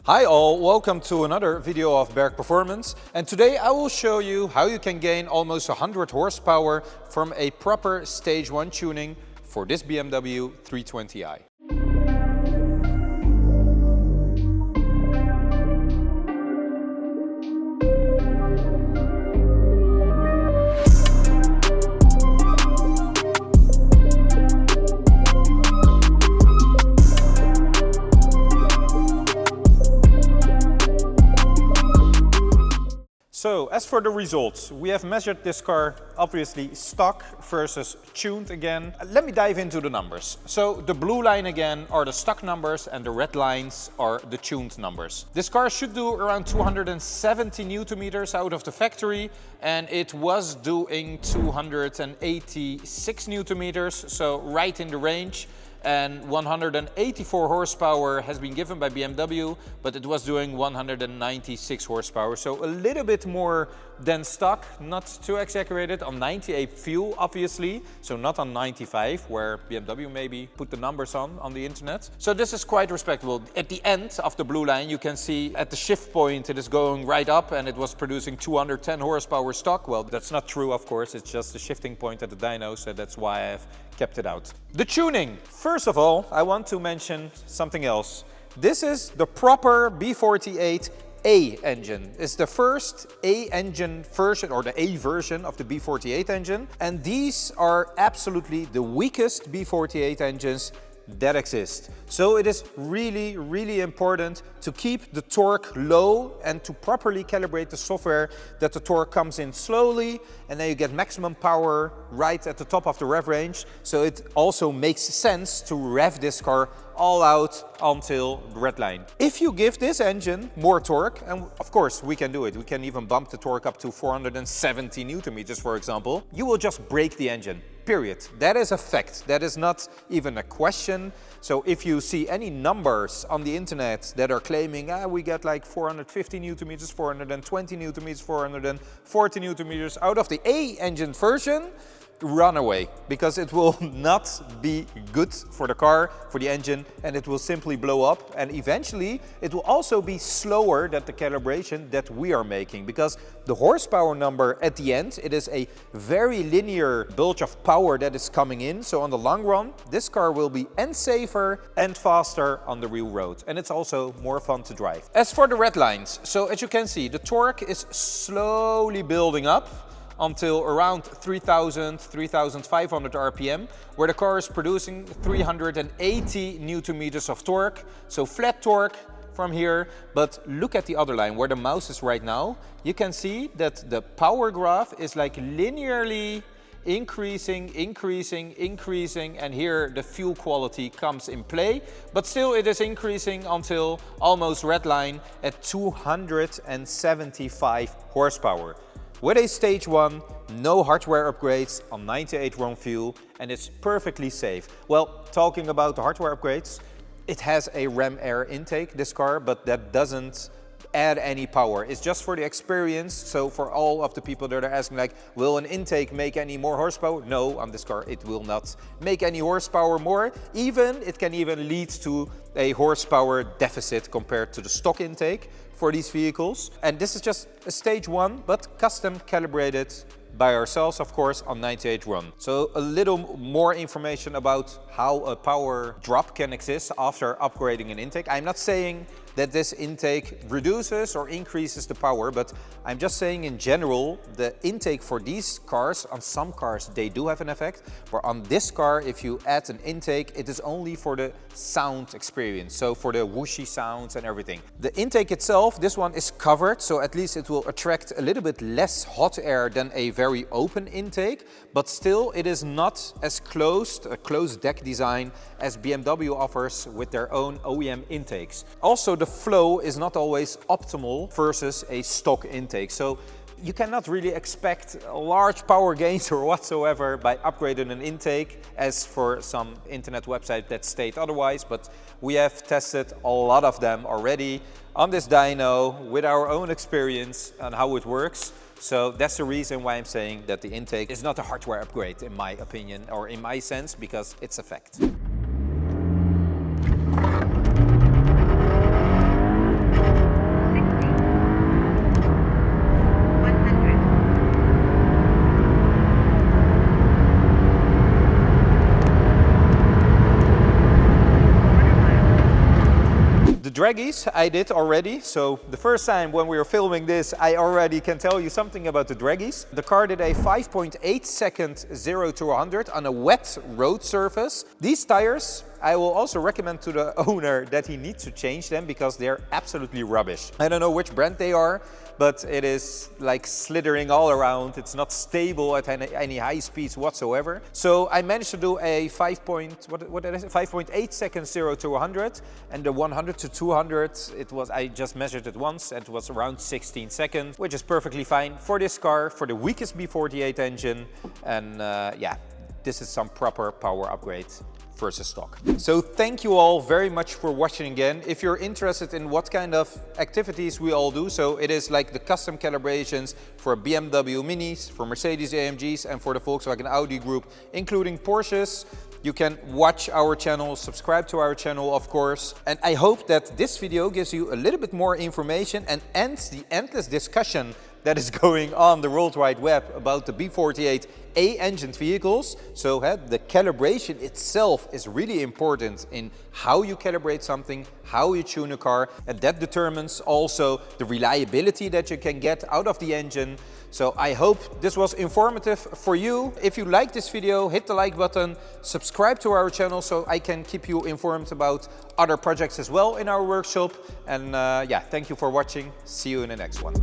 Hi all, welcome to another video of Berg Performance, and today I will show you how you can gain almost 100 horsepower from a proper stage 1 tuning for this BMW 320i. So, as for the results, we have measured this car, obviously stock versus tuned again. Let me dive into the numbers. So, the blue line again are the stock numbers and the red lines are the tuned numbers. This car should do around 270 Newton meters out of the factory, and it was doing 286 Newton meters, so right in the range. And 184 horsepower has been given by BMW, but it was doing 196 horsepower. So a little bit more than stock, not too exaggerated, on 98 fuel obviously, so not on 95 where BMW maybe put the numbers on the internet. So this is quite respectable. At the end of the blue line you can see at the shift point it is going right up and it was producing 210 horsepower stock. Well, that's not true of course, it's just the shifting point at the dyno, so that's why I've kept it out. The tuning. First of all, I want to mention something else. This is the proper B48A engine. It's the first A engine version, or the A version of the B48 engine. And these are absolutely the weakest B48 engines that exist. So it is really, really important to keep the torque low and to properly calibrate the software that the torque comes in slowly and then you get maximum power right at the top of the rev range. So it also makes sense to rev this car all out until the red line. If you give this engine more torque, and of course we can do it, we can even bump the torque up to 470 Newton meters for example, you will just break the engine. Period. That is a fact. That is not even a question. So if you see any numbers on the internet that are claiming we get like 450 Newton meters, 420 Newton meters, 440 Newton meters out of the A engine version, run away, because it will not be good for the car, for the engine, and it will simply blow up, and eventually it will also be slower than the calibration that we are making, because the horsepower number at the end, it is a very linear bulge of power that is coming in. So on the long run this car will be and safer and faster on the real road, and it's also more fun to drive. As for the red lines, so as you can see the torque is slowly building up until around 3,000, 3,500 RPM, where the car is producing 380 Newton meters of torque. So flat torque from here, but look at the other line where the mouse is right now. You can see that the power graph is like linearly increasing, and here the fuel quality comes in play, but still it is increasing until almost red line at 275 horsepower. With a stage 1, no hardware upgrades on 98 RON fuel, and it's perfectly safe. Well, talking about the hardware upgrades, it has a ram air intake, this car, but that doesn't add any power. It's just for the experience. So for all of the people that are asking like, will an intake make any more horsepower? No, on this car it will not make any horsepower more. It can even lead to a horsepower deficit compared to the stock intake for these vehicles. And this is just a stage 1, but custom calibrated by ourselves, of course, on 98 RON. So a little more information about how a power drop can exist after upgrading an intake. I'm not saying that this intake reduces or increases the power, but I'm just saying in general, the intake for these cars, on some cars they do have an effect, but on this car, if you add an intake, it is only for the sound experience, so for the whooshy sounds and everything. The intake itself, this one is covered, so at least it will attract a little bit less hot air than a very open intake, but still it is not as closed, a closed deck design as BMW offers with their own OEM intakes. Also, the flow is not always optimal versus a stock intake. So you cannot really expect large power gains or whatsoever by upgrading an intake, as for some internet websites that state otherwise, but we have tested a lot of them already on this dyno with our own experience on how it works. So that's the reason why I'm saying that the intake is not a hardware upgrade in my opinion, or in my sense, because it's a fact. Dragys I did already. So the first time when we were filming this, I already can tell you something about the Dragys. The car did a 5.8 second 0 to 100 on a wet road surface. These tires, I will also recommend to the owner that he needs to change them because they're absolutely rubbish. I don't know which brand they are, but it is like slithering all around. It's not stable at any high speeds whatsoever. So I managed to do a 5.8 second 0 to 100, and the 100 to 200, I just measured it once, and it was around 16 seconds, which is perfectly fine for this car, for the weakest B48 engine. And yeah, this is some proper power upgrade versus stock. So thank you all very much for watching again. If you're interested in what kind of activities we all do, so it is like the custom calibrations for BMW Minis, for Mercedes AMGs, and for the Volkswagen Audi group, including Porsches, you can watch our channel, subscribe to our channel, of course. And I hope that this video gives you a little bit more information and ends the endless discussion that is going on the World Wide Web about the B48 A-engined vehicles. So the calibration itself is really important in how you calibrate something, how you tune a car, and that determines also the reliability that you can get out of the engine. So I hope this was informative for you. If you like this video, hit the like button, subscribe to our channel so I can keep you informed about other projects as well in our workshop. And yeah, thank you for watching. See you in the next one.